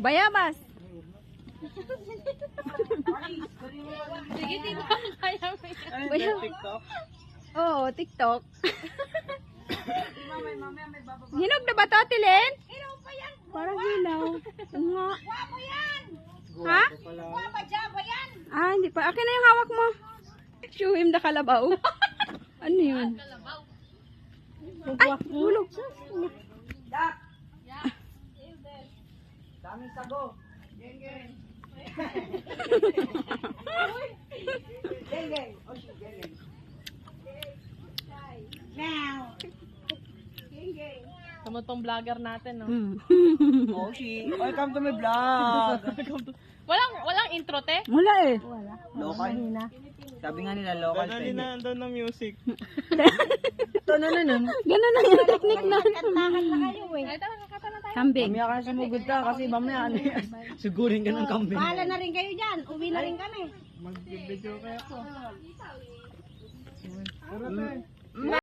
Bayabas. Sige, dito. Kaya mo yan. Bayabas. TikTok? Oo, TikTok. Hinog na ba to, Tilen? Hinog pa yan. Parang hilaw. Nga. Guwapo yan. Ha? Guwapa jaba yan. Ah, hindi pa. Akin na yung hawak mo. Show him the kalabaw. Ano yun? Ay, hulog. Dak! Daming sago. Geng, geng. Geng, geng. Oh, shit, geng, geng. Now. Kamu tong vlogger natin, no? Oh, shit. Welcome to my vlog. Walang intro, te? Wala eh. Local. Sabi nga nila local. Dadali na doon ng music. Ganun na yung technique na. Kantahan na kayo, eh. Ay, tara, nakata na tayo. Kambing. Mamaya ka na sumugod ka kasi mamaya ano yan. Sigurin ka ng kambing. Bahala na rin kayo dyan. Uwi na rin kami. Mag-video kaya ako.